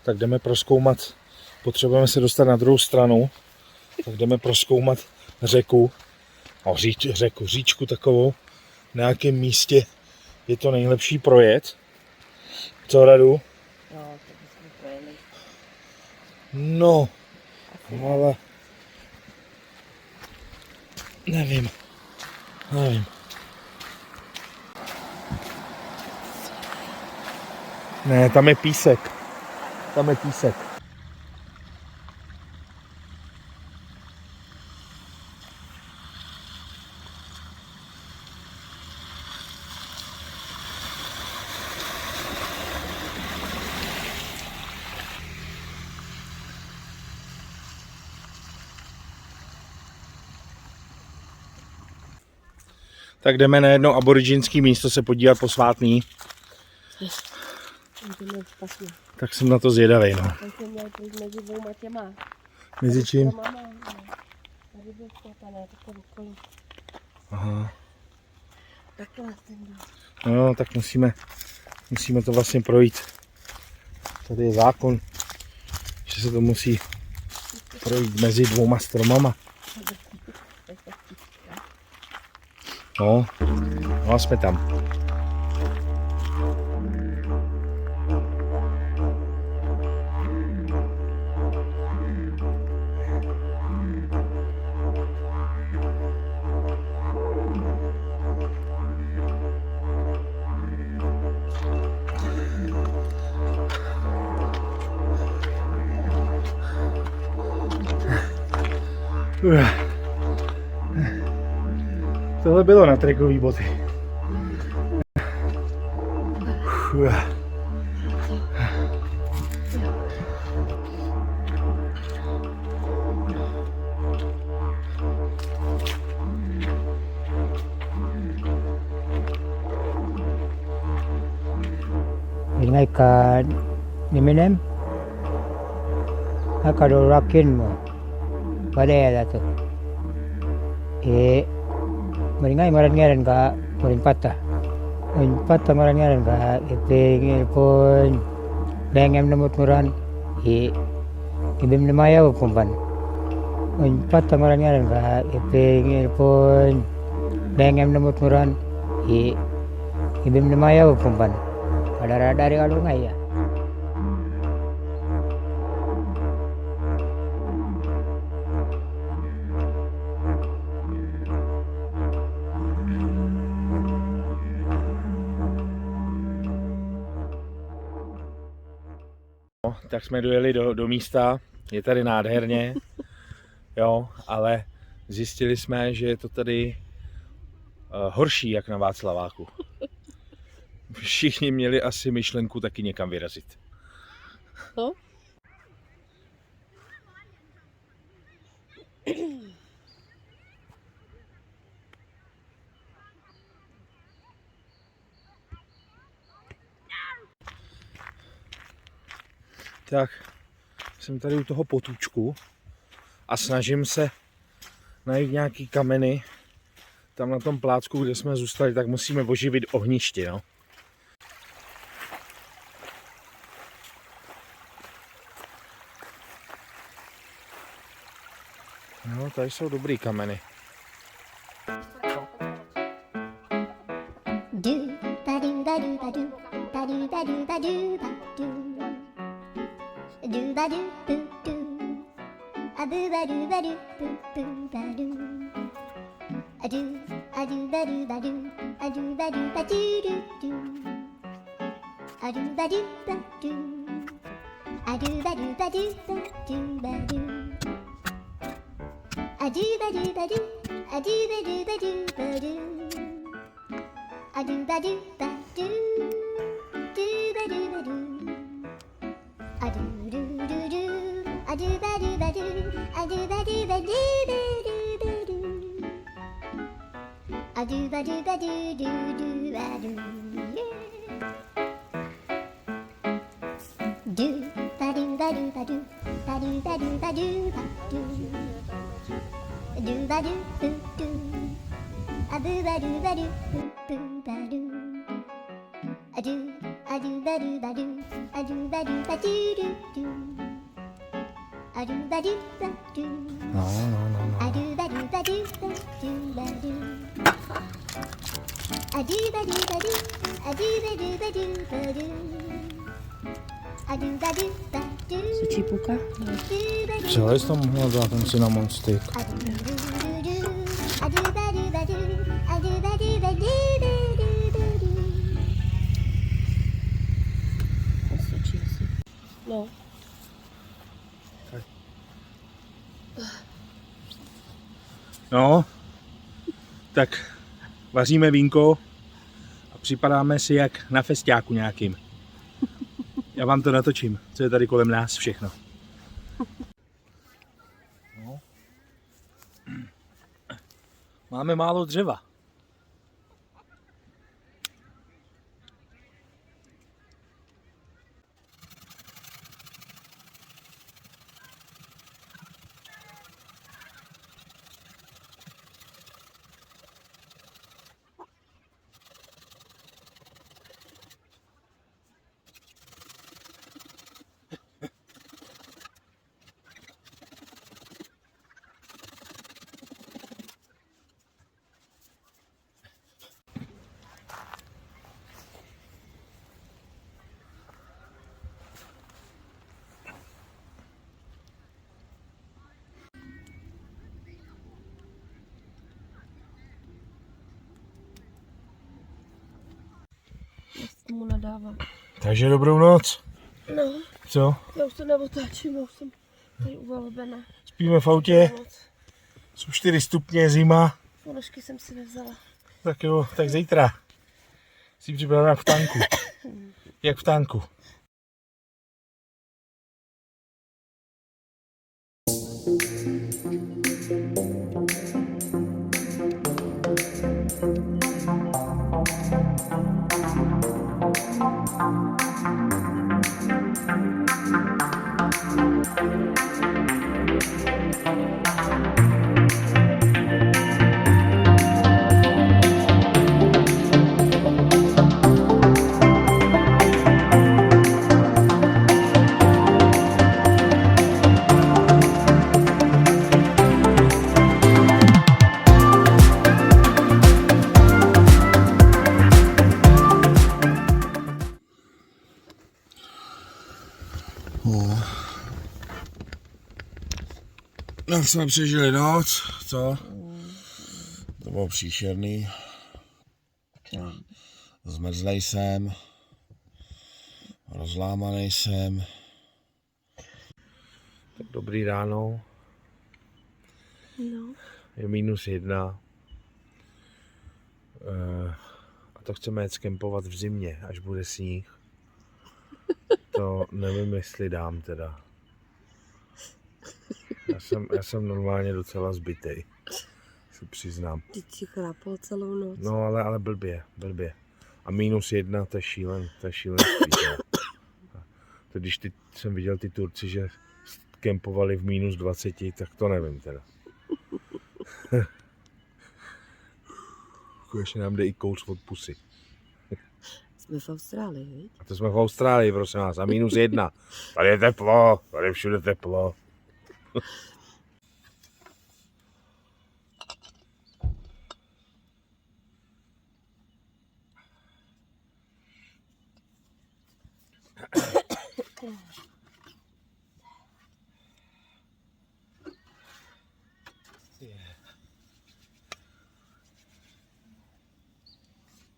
tak jdeme prozkoumat, potřebujeme se dostat na druhou stranu, tak jdeme prozkoumat řeku, no, říčku takovou, na jakém místě je to nejlepší projet. Co, Radu? No, to bychom projeli. No, ale nevím. Ne, tam je písek. Tak jdeme na jedno aboriginské místo se podívat posvátný. Tak jsem na to zvědavej, no. Tak jsem měl projít mezi dvouma těma. Mezi čím? Tady byl sklopané, takhle okolo. Aha. Takhle ten byl. No, tak musíme to vlastně projít. Tady je zákon, že se to musí projít mezi dvouma stromama. No a jsme tam. Tohle bylo na trekový boty. Ingai ka Niminem akadolakin mo pada tu maringai maran ka maring patah maran ka iping pun bengem namut muran ibim namaya kumpan patah maran ka iping pun bengem namut muran ibim namaya kumpan ada dari kalau nggak ya. No, tak jsme dojeli do místa, je tady nádherně, jo, ale zjistili jsme, že je to tady horší jak na Václaváku. Všichni měli asi myšlenku taky někam vyrazit. No? Tak, jsem tady u toho potůčku a snažím se najít nějaký kameny. Tam na tom plácku, kde jsme zůstali, tak musíme oživit ohniště, no. No, tady jsou dobrý kameny. Se čipuka? Přelej jsi tam mohla dát ten cinnamon stick. No. No, tak vaříme vínko a připadáme si jak na festiáku nějakým. Já vám to natočím, co je tady kolem nás všechno. No. Máme málo dřeva. Mu nadávám. Takže dobrou noc. No, Co? já už to neotáčím, já už jsem tady uvalbená. Spíme v autě, jsou 4 stupně, zima. Ponožky jsem si nevzala. Tak jo, tak zítra. Si připravím v tanku. Jak v tanku. Tak jsme přežili noc, co? To bylo příšerný. Zmrzlej jsem. Rozlámanej jsem. Tak dobrý ráno. No. Je -1. A to chceme jet kempovat v zimě, až bude sníh. To nevím, jestli dám teda. Já jsem normálně docela zbytej, si přiznám. Ty ti chrápal celou noc. No ale blbě. A -1, to je šílenství. To když jsem viděl ty Turci, že kempovali v -20, tak to nevím teda. Ještě nám jde i kouř od pusy. Jsme v Austrálii, viď? A to jsme v Austrálii, prosím vás, a -1. Tady je teplo, tady všude teplo.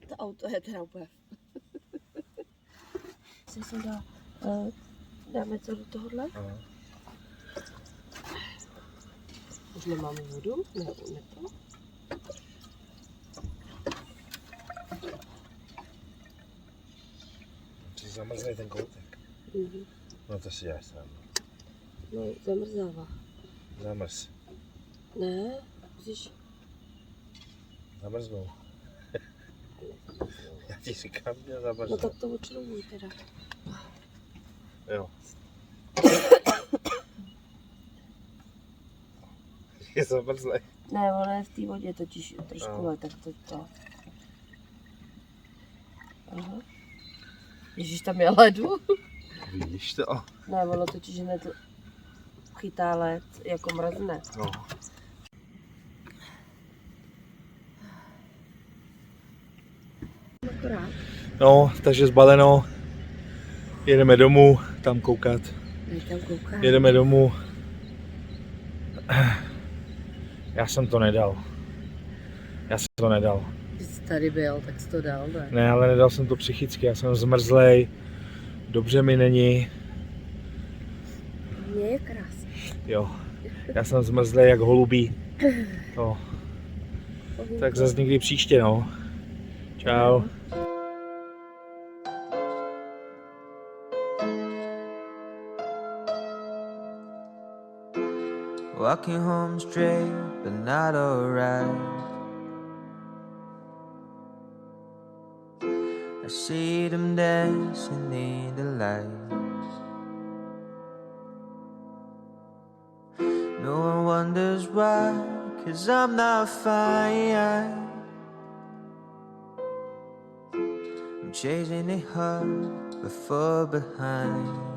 To auto je teda úplně. Jsem dala, dáme to do tohohle? Aha. Už nemáme vodu? Ne to? Či zamrzne ten koutek. Mhm. No to si děláš sám. No, zamrzává. Zamrz. Ne, musíš... Zamrznou. Já ti říkám, že zamrznou. No tak to odšroubuj teda. Jo. Je zamrzlej. Ne, ono je v té vodě totiž trošku, No. tak to. Aha. Ježíš, tam je ledu. Víš to? Ne, ono totiž hned chytá led, jako mrzne. No. Akorát. No, takže zbaleno. Jedeme domů, tam koukat. Tam koukám. Jedeme domů. Já jsem to nedal. Ty jsi tady byl, tak jsi to dal, ne? Ne, ale nedal jsem to psychicky, já jsem zmrzlej. Dobře mi není. Mně je krásný. Jo. Já jsem zmrzlej jak holubí. No. Tak zase někdy příště, no. Čau. Walking home straight, but not alright. I see them dancing in the lights. No one wonders why, 'cause I'm not fine. I'm chasing it hard, but far behind.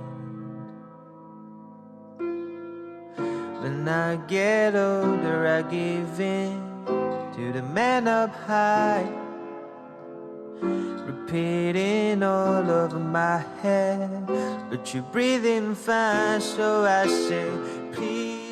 When I get older, I give in to the man up high, repeating all over my head, but you're breathing fast, so I say, please.